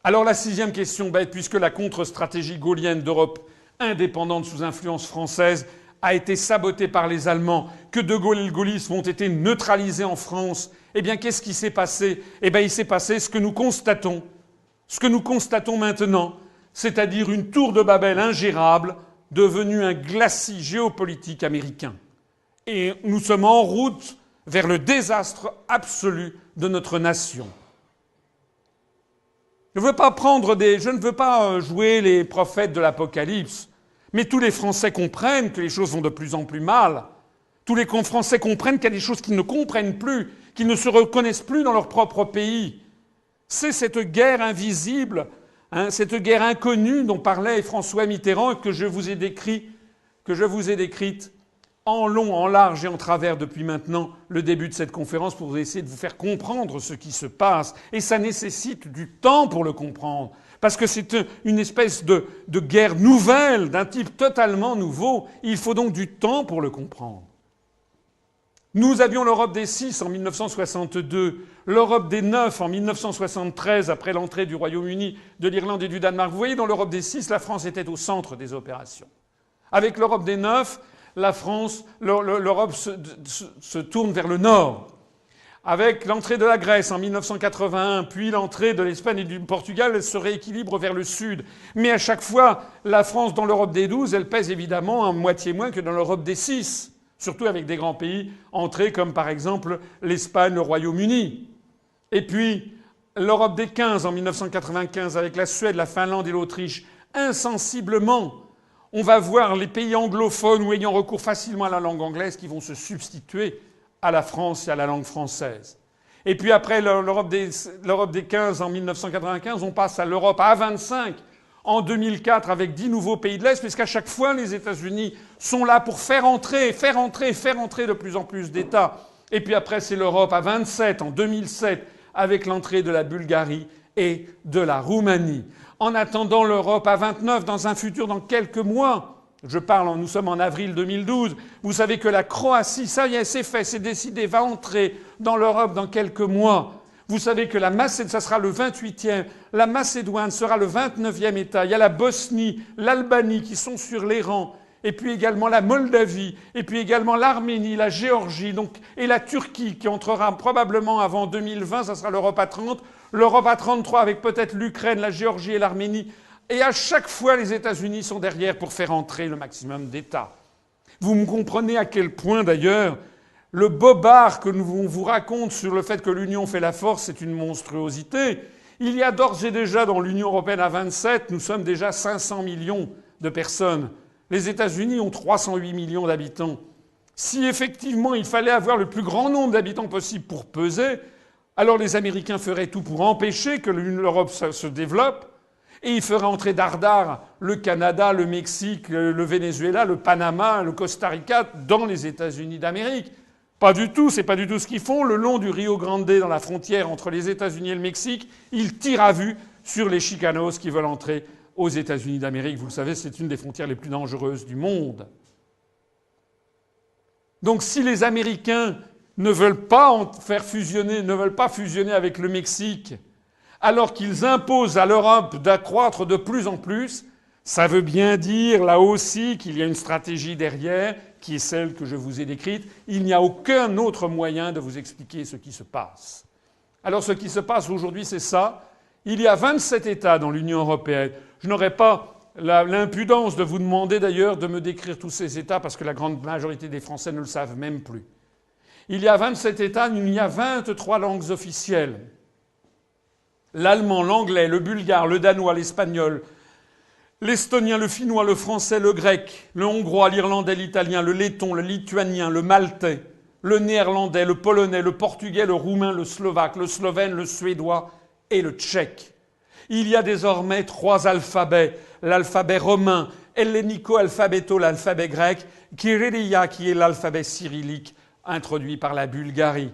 Alors la sixième question bête, puisque la contre-stratégie gaullienne d'Europe indépendante sous influence française a été sabotée par les Allemands, que De Gaulle et le gaullisme ont été neutralisés en France, eh bien qu'est-ce qui s'est passé ? Eh bien il s'est passé ce que nous constatons maintenant, c'est-à-dire une tour de Babel ingérable, devenue un glacis géopolitique américain. Et nous sommes en route vers le désastre absolu de notre nation. Je ne veux pas jouer les prophètes de l'Apocalypse, mais tous les Français comprennent que les choses vont de plus en plus mal. Tous les Français comprennent qu'il y a des choses qu'ils ne comprennent plus, qu'ils ne se reconnaissent plus dans leur propre pays. C'est cette guerre invisible, cette guerre inconnue dont parlait François Mitterrand et que je vous ai décrite en long, en large et en travers depuis maintenant le début de cette conférence pour essayer de vous faire comprendre ce qui se passe. Et ça nécessite du temps pour le comprendre. Parce que c'est une espèce de guerre nouvelle, d'un type totalement nouveau. Il faut donc du temps pour le comprendre. Nous avions l'Europe des 6 en 1962, l'Europe des 9 en 1973 après l'entrée du Royaume-Uni, de l'Irlande et du Danemark. Vous voyez, dans l'Europe des 6, la France était au centre des opérations. Avec l'Europe des 9, l'Europe se tourne vers le nord. Avec l'entrée de la Grèce en 1981, puis l'entrée de l'Espagne et du Portugal, elle se rééquilibre vers le sud. Mais à chaque fois, la France, dans l'Europe des 12, elle pèse évidemment en moitié moins que dans l'Europe des 6. Surtout avec des grands pays entrés comme par exemple l'Espagne, le Royaume-Uni. Et puis l'Europe des 15 en 1995 avec la Suède, la Finlande et l'Autriche. Insensiblement, on va voir les pays anglophones ou ayant recours facilement à la langue anglaise qui vont se substituer à la France et à la langue française. Et puis après l'Europe des 15 en 1995, on passe à l'Europe à 25 en 2004 avec 10 nouveaux pays de l'Est, puisqu'à chaque fois les États-Unis sont là pour faire entrer de plus en plus d'États. Et puis après c'est l'Europe à 27 en 2007 avec l'entrée de la Bulgarie et de la Roumanie. En attendant l'Europe à 29 dans un futur dans quelques mois. Nous sommes en avril 2012. Vous savez que la Croatie, ça y est, c'est fait, c'est décidé, va entrer dans l'Europe dans quelques mois. Vous savez que ça sera le 28e, la Macédoine sera le 29e État. Il y a la Bosnie, l'Albanie qui sont sur les rangs, et puis également la Moldavie, et puis également l'Arménie, la Géorgie, et la Turquie qui entrera probablement avant 2020, ça sera l'Europe à 30, l'Europe à 33 avec peut-être l'Ukraine, la Géorgie et l'Arménie. Et à chaque fois, les États-Unis sont derrière pour faire entrer le maximum d'États. Vous me comprenez à quel point, d'ailleurs, le bobard que on vous raconte sur le fait que l'Union fait la force, c'est une monstruosité. Il y a d'ores et déjà dans l'Union européenne à 27, nous sommes déjà 500 millions de personnes. Les États-Unis ont 308 millions d'habitants. Si effectivement il fallait avoir le plus grand nombre d'habitants possible pour peser, alors les Américains feraient tout pour empêcher que l'Europe se développe, et ils feraient entrer dardard le Canada, le Mexique, le Venezuela, le Panama, le Costa Rica dans les États-Unis d'Amérique. Pas du tout, c'est pas du tout ce qu'ils font. Le long du Rio Grande, dans la frontière entre les États-Unis et le Mexique, ils tirent à vue sur les Chicanos qui veulent entrer aux États-Unis d'Amérique. Vous le savez, c'est une des frontières les plus dangereuses du monde. Donc si les Américains ne veulent pas fusionner avec le Mexique, alors qu'ils imposent à l'Europe d'accroître de plus en plus, ça veut bien dire, là aussi, qu'il y a une stratégie derrière, qui est celle que je vous ai décrite. Il n'y a aucun autre moyen de vous expliquer ce qui se passe. Alors ce qui se passe aujourd'hui, c'est ça. Il y a 27 États dans l'Union européenne. Je n'aurais pas l'impudence de vous demander d'ailleurs de me décrire tous ces États, parce que la grande majorité des Français ne le savent même plus. Il y a 27 États, il y a 23 langues officielles. L'allemand, l'anglais, le bulgare, le danois, l'espagnol, l'estonien, le finnois, le français, le grec, le hongrois, l'irlandais, l'italien, le letton, le lituanien, le maltais, le néerlandais, le polonais, le portugais, le roumain, le slovaque, le slovène, le suédois et le tchèque. Il y a désormais 3 alphabets. L'alphabet romain, hellénico-alphabéto, l'alphabet grec, Kyrillia, qui est l'alphabet cyrillique introduit par la Bulgarie.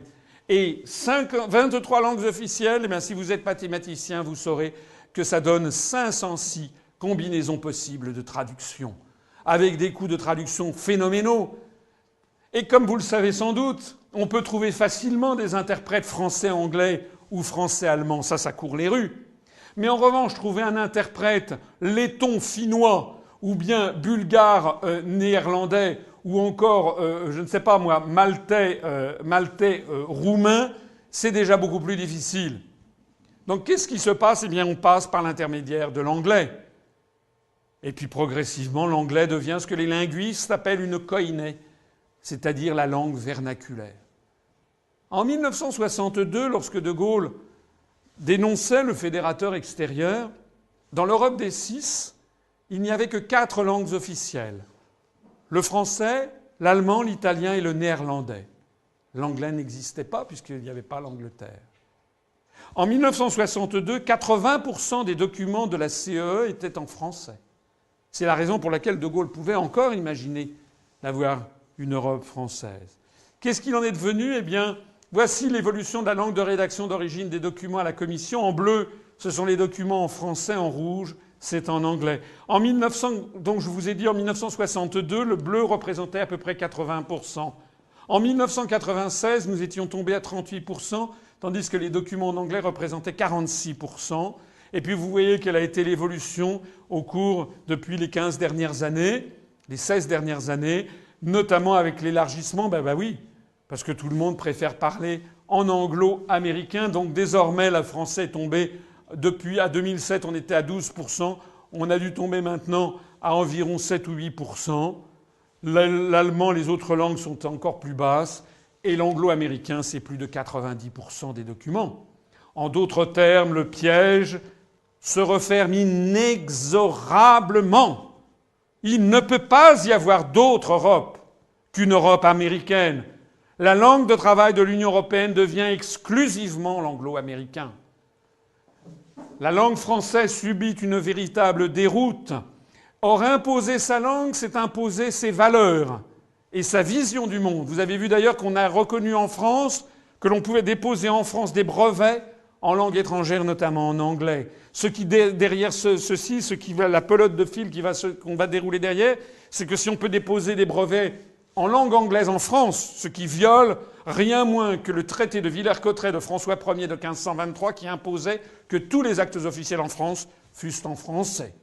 Et 23 langues officielles, eh bien, si vous êtes mathématicien, vous saurez que ça donne 506 combinaisons possibles de traduction, avec des coûts de traduction phénoménaux. Et comme vous le savez sans doute, on peut trouver facilement des interprètes français-anglais ou français-allemands. Ça court les rues. Mais en revanche, trouver un interprète letton, finnois, ou bien bulgare, néerlandais, ou encore, je ne sais pas moi, maltais, roumain, c'est déjà beaucoup plus difficile. Donc qu'est-ce qui se passe? Eh bien, on passe par l'intermédiaire de l'anglais. Et puis progressivement, l'anglais devient ce que les linguistes appellent une koiné, c'est-à-dire la langue vernaculaire. En 1962, lorsque De Gaulle dénonçait le fédérateur extérieur, dans l'Europe des 6, il n'y avait que 4 langues officielles. Le français, l'allemand, l'italien et le néerlandais. L'anglais n'existait pas puisqu'il n'y avait pas l'Angleterre. En 1962, 80% des documents de la CEE étaient en français. C'est la raison pour laquelle De Gaulle pouvait encore imaginer d'avoir une Europe française. Qu'est-ce qu'il en est devenu? Eh bien, voici l'évolution de la langue de rédaction d'origine des documents à la Commission. En bleu, ce sont les documents en français, en rouge, c'est en anglais. Donc je vous ai dit, en 1962, le bleu représentait à peu près 80%. En 1996, nous étions tombés à 38%, tandis que les documents en anglais représentaient 46%. Et puis vous voyez quelle a été l'évolution au cours, depuis les 15 dernières années, les 16 dernières années, notamment avec l'élargissement, oui, parce que tout le monde préfère parler en anglo-américain. Donc désormais, le français est tombé, à 2007, on était à 12%. On a dû tomber maintenant à environ 7 ou 8%. L'allemand, les autres langues sont encore plus basses. Et l'anglo-américain, c'est plus de 90% des documents. En d'autres termes, le piège se referme inexorablement. Il ne peut pas y avoir d'autre Europe qu'une Europe américaine. La langue de travail de l'Union européenne devient exclusivement l'anglo-américain. La langue française subit une véritable déroute. Or, imposer sa langue, c'est imposer ses valeurs et sa vision du monde. Vous avez vu d'ailleurs qu'on a reconnu en France que l'on pouvait déposer en France des brevets en langue étrangère, notamment en anglais. Ce qui, derrière la pelote de fil qu'on va dérouler derrière, c'est que si on peut déposer des brevets en langue anglaise en France, ce qui viole rien moins que le traité de Villers-Cotterêts de François Ier de 1523 qui imposait que tous les actes officiels en France fussent en français.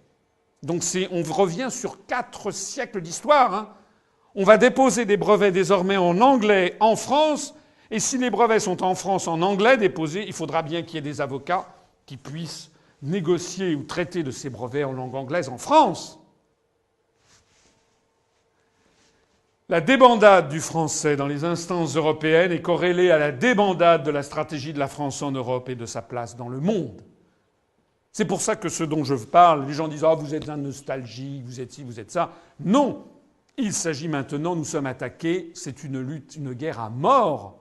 Donc on revient sur 4 siècles d'histoire. Hein. On va déposer des brevets désormais en anglais en France, et si les brevets sont en France en anglais déposés, il faudra bien qu'il y ait des avocats qui puissent négocier ou traiter de ces brevets en langue anglaise en France. La débandade du français dans les instances européennes est corrélée à la débandade de la stratégie de la France en Europe et de sa place dans le monde. C'est pour ça que ce dont je parle, les gens disent « Ah, vous êtes un nostalgique, vous êtes ci, vous êtes ça ». Non. Il s'agit maintenant, nous sommes attaqués, c'est une lutte, une guerre à mort,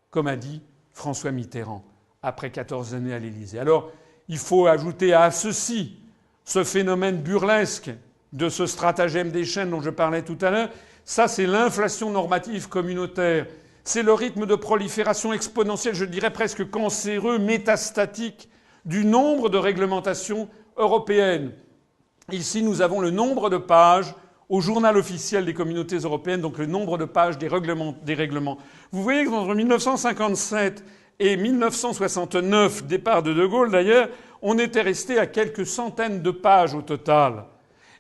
comme a dit François Mitterrand, après 14 années à l'Élysée. Alors, il faut ajouter à ceci ce phénomène burlesque de ce stratagème des chaînes dont je parlais tout à l'heure. Ça, c'est l'inflation normative communautaire. C'est le rythme de prolifération exponentielle, je dirais presque cancéreux, métastatique, du nombre de réglementations européennes. Ici, nous avons le nombre de pages au journal officiel des communautés européennes, donc le nombre de pages des règlements. Vous voyez qu'entre 1957 et 1969, départ de Gaulle d'ailleurs, on était resté à quelques centaines de pages au total.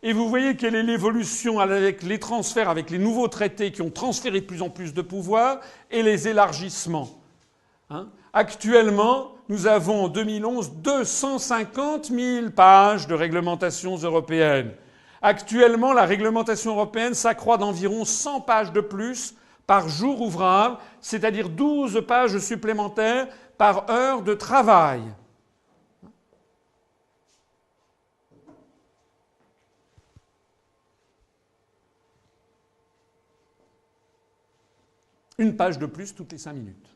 Et vous voyez quelle est l'évolution avec les transferts, avec les nouveaux traités qui ont transféré de plus en plus de pouvoir et les élargissements. Actuellement, nous avons en 2011 250 000 pages de réglementations européennes. Actuellement, la réglementation européenne s'accroît d'environ 100 pages de plus par jour ouvrable, c'est-à-dire 12 pages supplémentaires par heure de travail. Une page de plus toutes les 5 minutes.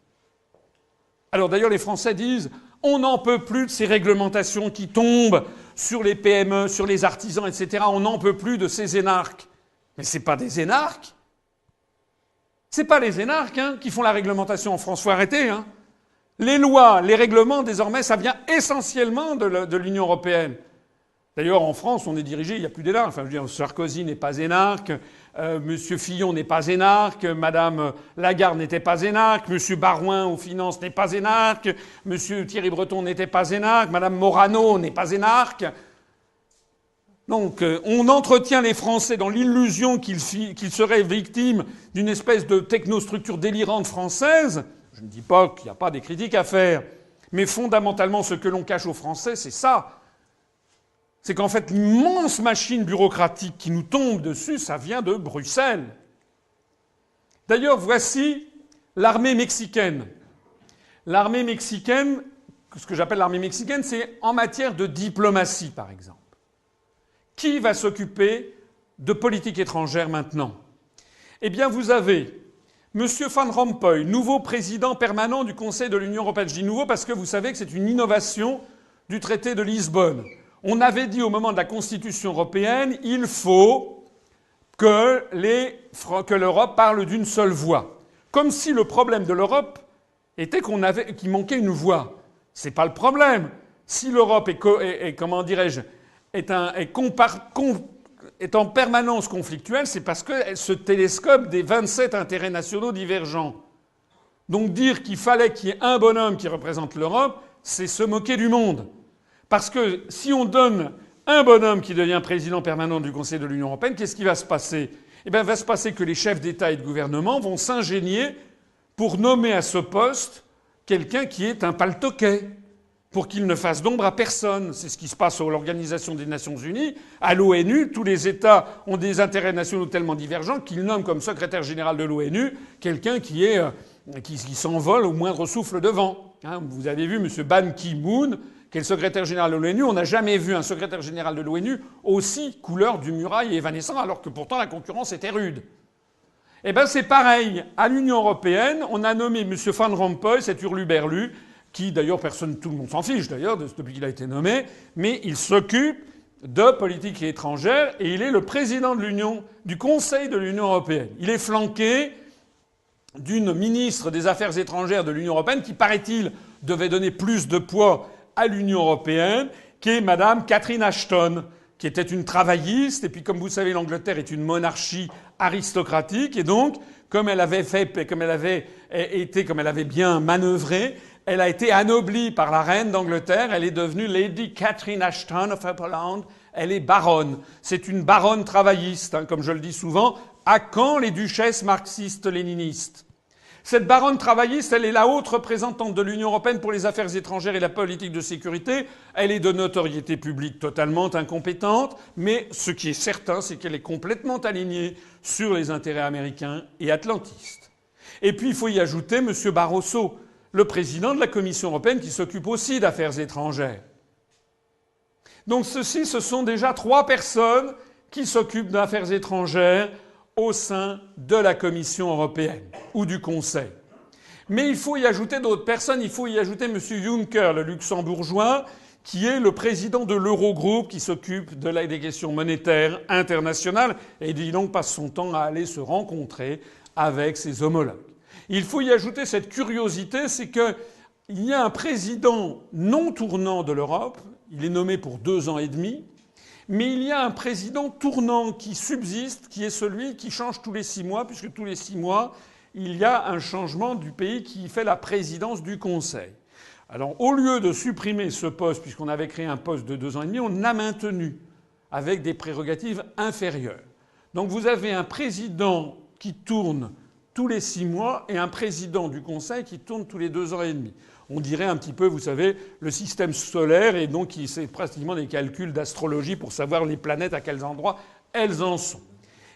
Alors d'ailleurs, les Français disent « On n'en peut plus de ces réglementations qui tombent sur les PME, sur les artisans, etc. On n'en peut plus de ces énarques. » Mais ce n'est pas des énarques. Ce n'est pas les énarques qui font la réglementation en France. Il faut arrêter. Les lois, les règlements, désormais, ça vient essentiellement de l'Union européenne. D'ailleurs, en France, on est dirigé, il n'y a plus d'énarques. Enfin, je veux dire, Sarkozy n'est pas énarque, Monsieur Fillon n'est pas énarque, Madame Lagarde n'était pas énarque, Monsieur Barouin aux finances n'est pas énarque, Monsieur Thierry Breton n'était pas énarque, Madame Morano n'est pas énarque. Donc, on entretient les Français dans l'illusion qu'ils seraient victimes d'une espèce de technostructure délirante française. Je ne dis pas qu'il n'y a pas des critiques à faire, mais fondamentalement, ce que l'on cache aux Français, c'est ça. C'est qu'en fait, l'immense machine bureaucratique qui nous tombe dessus, ça vient de Bruxelles. D'ailleurs, voici l'armée mexicaine. L'armée mexicaine, ce que j'appelle l'armée mexicaine, c'est en matière de diplomatie, par exemple. Qui va s'occuper de politique étrangère maintenant? Eh bien, vous avez M. Van Rompuy, nouveau président permanent du Conseil de l'Union européenne. Je dis nouveau parce que vous savez que c'est une innovation du traité de Lisbonne. On avait dit au moment de la Constitution européenne, il faut que l'Europe parle d'une seule voix. Comme si le problème de l'Europe était qu'il manquait une voix. C'est pas le problème. Si l'Europe est en permanence conflictuelle, c'est parce qu'elle se télescope des 27 intérêts nationaux divergents. Donc dire qu'il fallait qu'il y ait un bonhomme qui représente l'Europe, c'est se moquer du monde. Parce que si on donne un bonhomme qui devient président permanent du Conseil de l'Union européenne, qu'est-ce qui va se passer? Eh bien, il va se passer que les chefs d'État et de gouvernement vont s'ingénier pour nommer à ce poste quelqu'un qui est un paltoquet, pour qu'il ne fasse d'ombre à personne. C'est ce qui se passe à l'Organisation des Nations Unies. À l'ONU, tous les États ont des intérêts nationaux tellement divergents qu'ils nomment comme secrétaire général de l'ONU quelqu'un qui s'envole au moindre souffle de vent. Hein, vous avez vu M. Ban Ki-moon, qui est le secrétaire général de l'ONU. On n'a jamais vu un secrétaire général de l'ONU aussi couleur du muraille et évanescent, alors que pourtant la concurrence était rude. Eh bien, c'est pareil. À l'Union européenne, on a nommé M. Van Rompuy, cet hurluberlu, qui d'ailleurs tout le monde s'en fiche d'ailleurs depuis qu'il a été nommé, mais il s'occupe de politique étrangère et il est le président du Conseil de l'Union européenne. Il est flanqué d'une ministre des Affaires étrangères de l'Union européenne qui, paraît-il, devait donner plus de poids à l'Union européenne, qui est Madame Catherine Ashton, qui était une travailliste, et puis comme vous savez, l'Angleterre est une monarchie aristocratique, et donc, comme elle avait bien manœuvré, elle a été anoblie par la reine d'Angleterre, elle est devenue Lady Catherine Ashton of Upperland, elle est baronne. C'est une baronne travailliste, hein, comme je le dis souvent. À quand les duchesses marxistes-léninistes? Cette baronne travailliste, elle est la haute représentante de l'Union européenne pour les affaires étrangères et la politique de sécurité. Elle est de notoriété publique totalement incompétente, mais ce qui est certain, c'est qu'elle est complètement alignée sur les intérêts américains et atlantistes. Et puis, il faut y ajouter M. Barroso, le président de la Commission européenne, qui s'occupe aussi d'affaires étrangères. Donc ce sont déjà 3 personnes qui s'occupent d'affaires étrangères au sein de la Commission européenne ou du Conseil. Mais il faut y ajouter d'autres personnes. Il faut y ajouter M. Juncker, le luxembourgeois, qui est le président de l'Eurogroupe, qui s'occupe des questions monétaires internationales et qui donc passe son temps à aller se rencontrer avec ses homologues. Il faut y ajouter cette curiosité, c'est qu'il y a un président non tournant de l'Europe, il est nommé pour 2 ans et demi, mais il y a un président tournant qui subsiste, qui est celui qui change tous les 6 mois, puisque tous les 6 mois, il y a un changement du pays qui fait la présidence du Conseil. Alors, au lieu de supprimer ce poste, puisqu'on avait créé un poste de 2 ans et demi, on l'a maintenu, avec des prérogatives inférieures. Donc vous avez un président qui tourne tous les 6 mois et un président du Conseil qui tourne tous les 2 ans et demi. On dirait un petit peu, vous savez, le système solaire, et donc c'est pratiquement des calculs d'astrologie pour savoir les planètes à quels endroits elles en sont.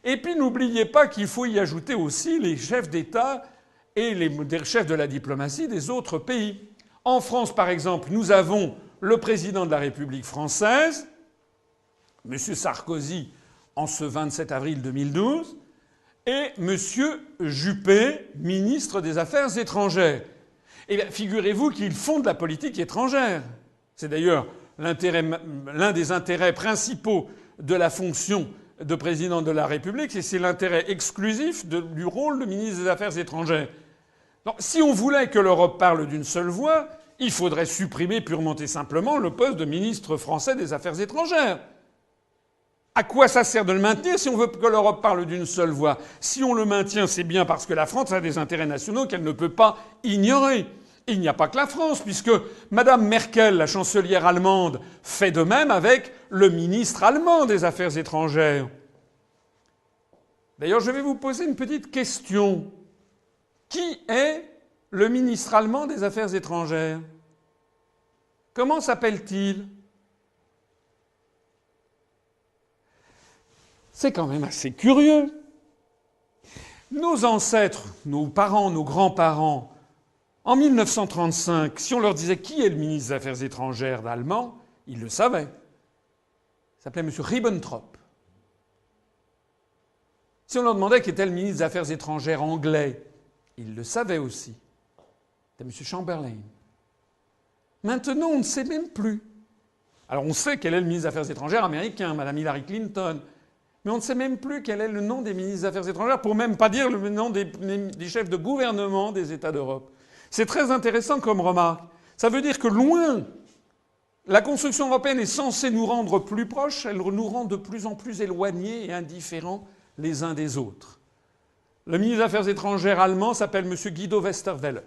Et puis n'oubliez pas qu'il faut y ajouter aussi les chefs d'État et les chefs de la diplomatie des autres pays. En France, par exemple, nous avons le président de la République française, M. Sarkozy, en ce 27 avril 2012, et M. Juppé, ministre des Affaires étrangères. Eh bien, figurez-vous qu'ils font de la politique étrangère. C'est d'ailleurs l'un des intérêts principaux de la fonction de président de la République, et c'est l'intérêt exclusif du rôle de ministre des Affaires étrangères. Donc, si on voulait que l'Europe parle d'une seule voix, il faudrait supprimer purement et simplement le poste de ministre français des Affaires étrangères. À quoi ça sert de le maintenir si on veut que l'Europe parle d'une seule voix? Si on le maintient, c'est bien parce que la France a des intérêts nationaux qu'elle ne peut pas ignorer. Et il n'y a pas que la France, puisque Madame Merkel, la chancelière allemande, fait de même avec le ministre allemand des Affaires étrangères. D'ailleurs, je vais vous poser une petite question. Qui est le ministre allemand des Affaires étrangères? Comment s'appelle-t-il? C'est quand même assez curieux. Nos ancêtres, nos parents, nos grands-parents, en 1935, si on leur disait qui est le ministre des Affaires étrangères allemand, ils le savaient. Il s'appelait M. Ribbentrop. Si on leur demandait qui était le ministre des Affaires étrangères anglais, ils le savaient aussi. C'était M. Chamberlain. Maintenant, on ne sait même plus. Alors on sait quel est le ministre des Affaires étrangères américain, Mme Hillary Clinton. Mais on ne sait même plus quel est le nom des ministres des Affaires étrangères, pour même pas dire le nom des chefs de gouvernement des États d'Europe. C'est très intéressant comme remarque. Ça veut dire que loin, la construction européenne est censée nous rendre plus proches, elle nous rend de plus en plus éloignés et indifférents les uns des autres. Le ministre des Affaires étrangères allemand s'appelle M. Guido Westerwelle.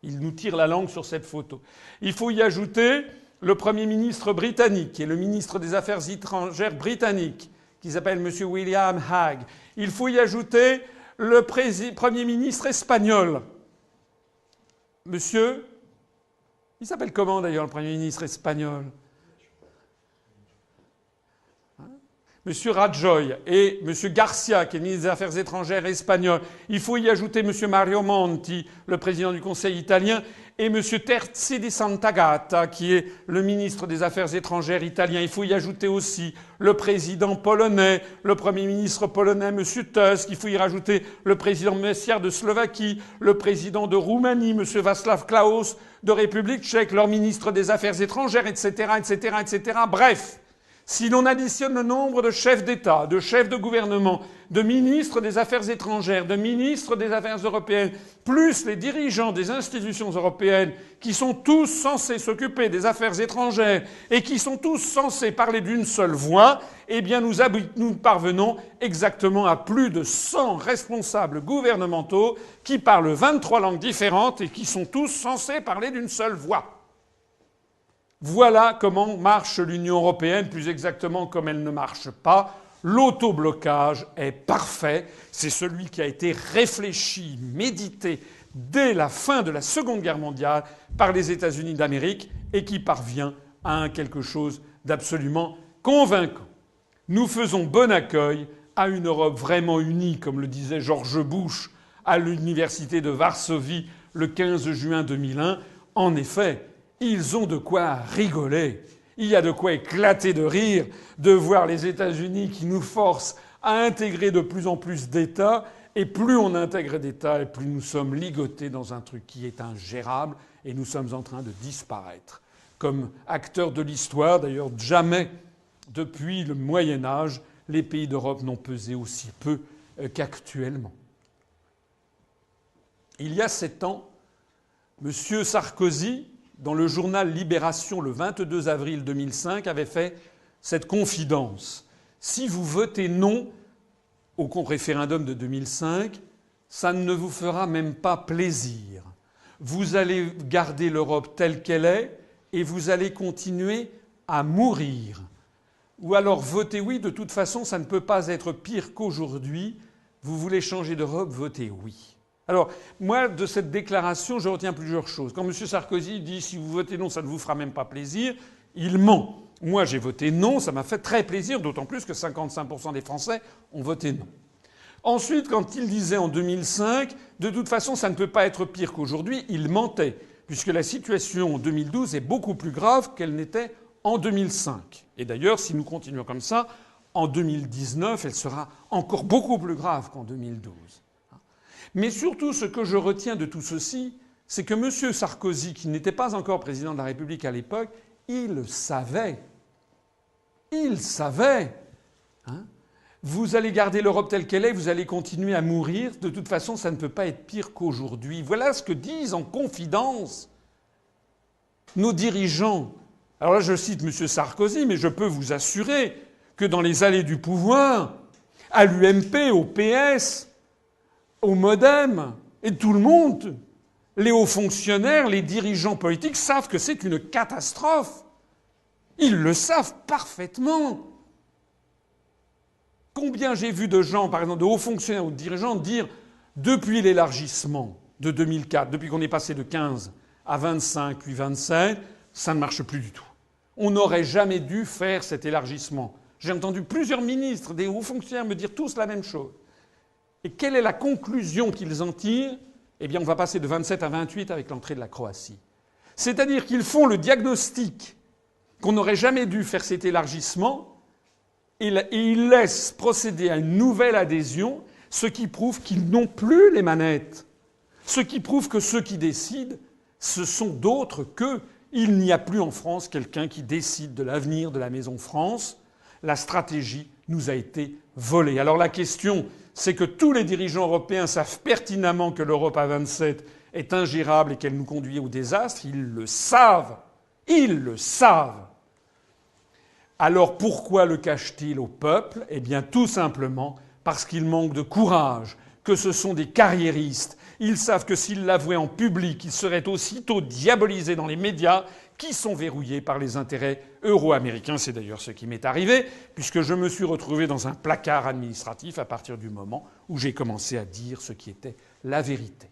Il nous tire la langue sur cette photo. Il faut y ajouter le Premier ministre britannique et le ministre des Affaires étrangères britannique, qui s'appelle M. William Hague. Il faut y ajouter le Premier ministre espagnol. Monsieur, il s'appelle comment d'ailleurs le Premier ministre espagnol? M. Rajoy et M. Garcia, qui est ministre des Affaires étrangères espagnol. Il faut y ajouter M. Mario Monti, le président du Conseil italien, et M. Terzi di Sant'Agata, qui est le ministre des Affaires étrangères italien. Il faut y ajouter aussi le président polonais, le Premier ministre polonais, M. Tusk. Il faut y rajouter le président Messier de Slovaquie, le président de Roumanie, M. Václav Klaus, de République tchèque, leur ministre des Affaires étrangères, etc., etc., etc. Bref. Si l'on additionne le nombre de chefs d'État, de chefs de gouvernement, de ministres des Affaires étrangères, de ministres des Affaires européennes, plus les dirigeants des institutions européennes, qui sont tous censés s'occuper des affaires étrangères et qui sont tous censés parler d'une seule voix, eh bien nous parvenons exactement à plus de 100 responsables gouvernementaux qui parlent 23 langues différentes et qui sont tous censés parler d'une seule voix. Voilà comment marche l'Union européenne, plus exactement comme elle ne marche pas. L'autoblocage est parfait. C'est celui qui a été réfléchi, médité dès la fin de la Seconde Guerre mondiale par les États-Unis d'Amérique et qui parvient à quelque chose d'absolument convaincant. Nous faisons bon accueil à une Europe vraiment unie, comme le disait George Bush à l'université de Varsovie le 15 juin 2001. En effet, ils ont de quoi rigoler. Il y a de quoi éclater de rire de voir les États-Unis qui nous forcent à intégrer de plus en plus d'États. Et plus on intègre d'États, et plus nous sommes ligotés dans un truc qui est ingérable. Et nous sommes en train de disparaître. Comme acteurs de l'histoire, d'ailleurs, jamais depuis le Moyen-Âge, les pays d'Europe n'ont pesé aussi peu qu'actuellement. Il y a 7 ans, M. Sarkozy, dans le journal Libération, le 22 avril 2005, avait fait cette confidence. Si vous votez non au référendum de 2005, ça ne vous fera même pas plaisir. Vous allez garder l'Europe telle qu'elle est et vous allez continuer à mourir. Ou alors votez oui, de toute façon, ça ne peut pas être pire qu'aujourd'hui. Vous voulez changer d'Europe, votez oui. Alors, moi, de cette déclaration, je retiens plusieurs choses. Quand M. Sarkozy dit « si vous votez non, ça ne vous fera même pas plaisir », il ment. Moi, j'ai voté non, ça m'a fait très plaisir, d'autant plus que 55% des Français ont voté non. Ensuite, quand il disait en 2005 « de toute façon, ça ne peut pas être pire qu'aujourd'hui », il mentait, puisque la situation en 2012 est beaucoup plus grave qu'elle n'était en 2005. Et d'ailleurs, si nous continuons comme ça, en 2019, elle sera encore beaucoup plus grave qu'en 2012. Mais surtout, ce que je retiens de tout ceci, c'est que M. Sarkozy, qui n'était pas encore président de la République à l'époque, il savait. Il savait. Vous allez garder l'Europe telle qu'elle est, vous allez continuer à mourir. De toute façon, ça ne peut pas être pire qu'aujourd'hui. Voilà ce que disent en confidence nos dirigeants. Alors là, je cite M. Sarkozy, mais je peux vous assurer que dans les allées du pouvoir, à l'UMP, au PS, au MoDem, et tout le monde, les hauts fonctionnaires, les dirigeants politiques savent que c'est une catastrophe. Ils le savent parfaitement. Combien j'ai vu de gens, par exemple de hauts fonctionnaires ou de dirigeants, dire depuis l'élargissement de 2004, depuis qu'on est passé de 15 à 25 puis 27, ça ne marche plus du tout. On n'aurait jamais dû faire cet élargissement. J'ai entendu plusieurs ministres, des hauts fonctionnaires me dire tous la même chose. Et quelle est la conclusion qu'ils en tirent ? Eh bien, on va passer de 27 à 28 avec l'entrée de la Croatie. C'est-à-dire qu'ils font le diagnostic qu'on n'aurait jamais dû faire cet élargissement et ils laissent procéder à une nouvelle adhésion, ce qui prouve qu'ils n'ont plus les manettes. Ce qui prouve que ceux qui décident, ce sont d'autres qu'eux. Il n'y a plus en France quelqu'un qui décide de l'avenir de la Maison France. La stratégie nous a été volée. Alors la question, c'est que tous les dirigeants européens savent pertinemment que l'Europe à 27 est ingérable et qu'elle nous conduit au désastre. Ils le savent. Ils le savent. Alors pourquoi le cachent-ils au peuple ? Eh bien tout simplement parce qu'ils manquent de courage, que ce sont des carriéristes. Ils savent que s'ils l'avouaient en public, ils seraient aussitôt diabolisés dans les médias qui sont verrouillés par les intérêts euro-américains. C'est d'ailleurs ce qui m'est arrivé, puisque je me suis retrouvé dans un placard administratif à partir du moment où j'ai commencé à dire ce qui était la vérité.